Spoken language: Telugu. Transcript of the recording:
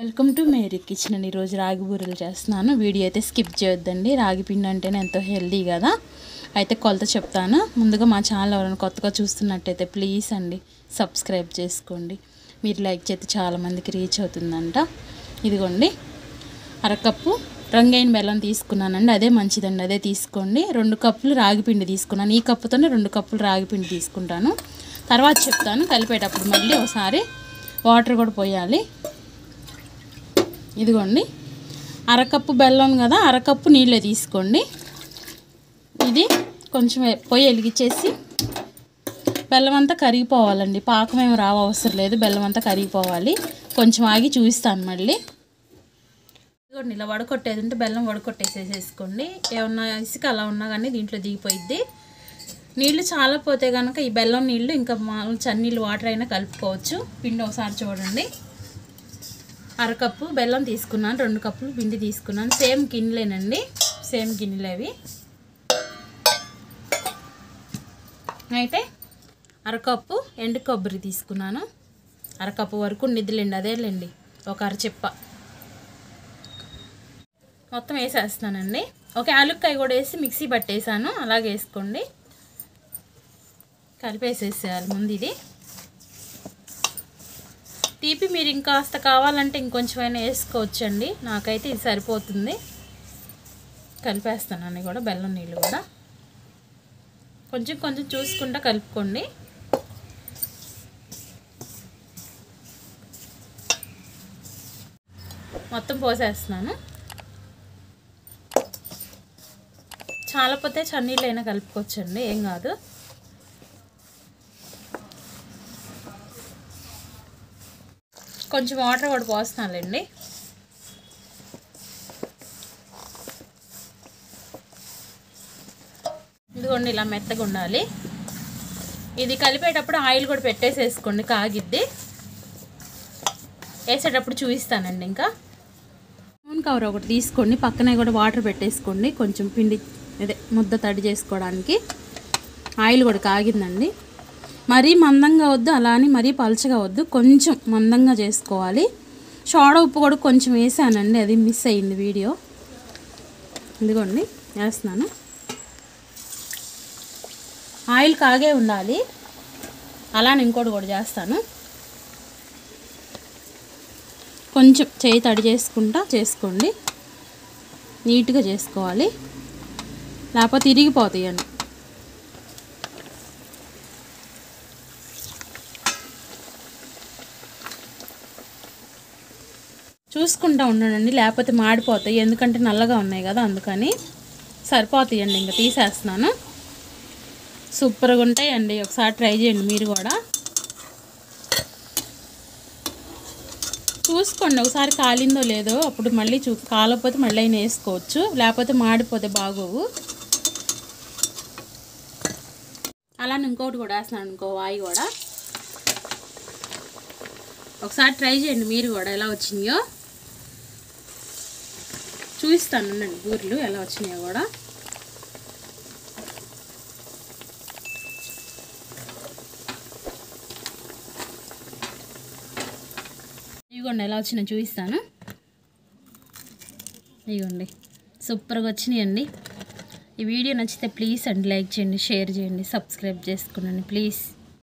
వెల్కమ్ టు మేరీ కిచెన్ అండి. ఈరోజు రాగి బూరెలు చేస్తున్నాను. వీడియో అయితే స్కిప్ చేయొద్దండి. రాగి పిండి అంటేనే ఎంతో హెల్దీ కదా. అయితే కొలత చెప్తాను. ముందుగా మా ఛానల్ ఎవరైనా కొత్తగా చూస్తున్నట్టయితే ప్లీజ్ అండి సబ్స్క్రైబ్ చేసుకోండి. మీరు లైక్ చేస్తే చాలామందికి రీచ్ అవుతుందంట. ఇదిగోండి అరకప్పు రంగైన బెల్లం తీసుకున్నానండి. అదే మంచిదండి, అదే తీసుకోండి. 2 కప్పులు రాగి పిండి తీసుకున్నాను. ఈ కప్పుతోనే 2 కప్పులు రాగి పిండి తీసుకుంటాను. తర్వాత చెప్తాను. కలిపేటప్పుడు మళ్ళీ ఒకసారి వాటర్ కూడా పోయాలి. ఇదిగోండి అరకప్పు బెల్లం కదా, అరకప్పు నీళ్ళే తీసుకోండి. ఇది కొంచెం పొయ్యి వెలిగించేసి బెల్లం అంతా కరిగిపోవాలండి. పాకం ఏమి రావ అవసరం లేదు, బెల్లం అంతా కరిగిపోవాలి. కొంచెం ఆగి చూపిస్తాను మళ్ళీ. ఇదిగోండి ఇలా వడకొట్టేది ఉంటే బెల్లం వడకొట్టేసేసుకోండి. ఏమన్నా ఇసుక అలా ఉన్నా కానీ దీంట్లో దిగిపోయిద్ది. నీళ్ళు చాలా పోతే కనుక ఈ బెల్లం నీళ్ళు ఇంకా మామూలు చన్నీళ్ళు వాటర్ అయినా కలుపుకోవచ్చు. పిండి ఒకసారి చూడండి. అరకప్పు బెల్లం తీసుకున్నాను, 2 కప్పులు పిండి తీసుకున్నాను. సేమ్ గిన్నెలేనండి, సేమ్ గిన్నెలేవి. అయితే అరకప్పు ఎండు కొబ్బరి తీసుకున్నాను. అరకప్పు వరకు నిద్దులేండి, అదేలేండి ఒక అరచెప్ప మొత్తం వేసేస్తున్నానండి. ఒక యాలుక్కాయ కూడా వేసి మిక్సీ పట్టేసాను, అలాగే వేసుకోండి. కలిపేసేసేయాలి ముందు. ఇది తీపి మీరు ఇంకాస్త కావాలంటే ఇంకొంచెమైనా వేసుకోవచ్చండి. నాకైతే ఇది సరిపోతుంది. కలిపేస్తాను కూడా బెల్లం నీళ్ళు కూడా కొంచెం కొంచెం చూసుకుంటా కలుపుకోండి. మొత్తం పోసేస్తున్నాను. చాలా పోతే చన్నీళ్ళైనా కలుపుకోవచ్చండి, ఏం కాదు. కొంచెం వాటర్ కూడా పోస్తున్నానండి. ఇదిగోండి ఇలా మెత్తగా ఉండాలి. ఇది కలిపేటప్పుడు ఆయిల్ కూడా పెట్టేసేసుకోండి, కాగిద్ది. వేసేటప్పుడు చూపిస్తానండి. ఇంకా నూనె కవర్ ఒకటి తీసుకోండి, పక్కనే కూడా వాటర్ పెట్టేసుకోండి. కొంచెం పిండి అదే ముద్ద తడి చేసుకోవడానికి. ఆయిల్ కూడా కాగిందండి. మరీ మందంగా వద్దు, అలా అని మరీ పలచగా వద్దు, కొంచెం మందంగా చేసుకోవాలి. సోడా ఉప్పు కూడా కొంచెం వేసానండి, అది మిస్ అయ్యింది వీడియో. ఇదిగోండి వేస్తున్నాను. ఆయిల్ కాగే ఉండాలి. అలానే ఇంకోటి కూడా చేస్తాను. కొంచెం చేయి తడి చేసుకుంటా చేసుకోండి, నీట్గా చేసుకోవాలి, లేకపోతే ఇరిగిపోతాయండి. చూసుకుంటూ ఉండండి, లేకపోతే మాడిపోతాయి. ఎందుకంటే నల్లగా ఉన్నాయి కదా, అందుకని. సరిపోతాయండి. ఇంకా తీసేస్తున్నాను. సూపర్గా ఉంటాయండి, ఒకసారి ట్రై చేయండి మీరు కూడా. చూసుకోండి ఒకసారి కాలిందో లేదో, అప్పుడు మళ్ళీ కాలకపోతే మళ్ళీ అయినా వేసుకోవచ్చు, లేకపోతే మాడిపోతే బాగోవు. అలానే ఇంకోటి కూడా వేస్తున్నాను, ఇంకో వాయి కూడా. ఒకసారి ట్రై చేయండి మీరు కూడా, ఎలా వచ్చినాయో చూపిస్తాను. ఉండండి బూరెలు ఎలా వచ్చినాయో కూడా. ఇదిగోండి ఎలా వచ్చినాయో చూపిస్తాను. ఇదిగోండి సూపర్గా వచ్చినాయండి. ఈ వీడియో నచ్చితే ప్లీజ్ అండి లైక్ చేయండి, షేర్ చేయండి, సబ్స్క్రైబ్ చేసుకోండి ప్లీజ్.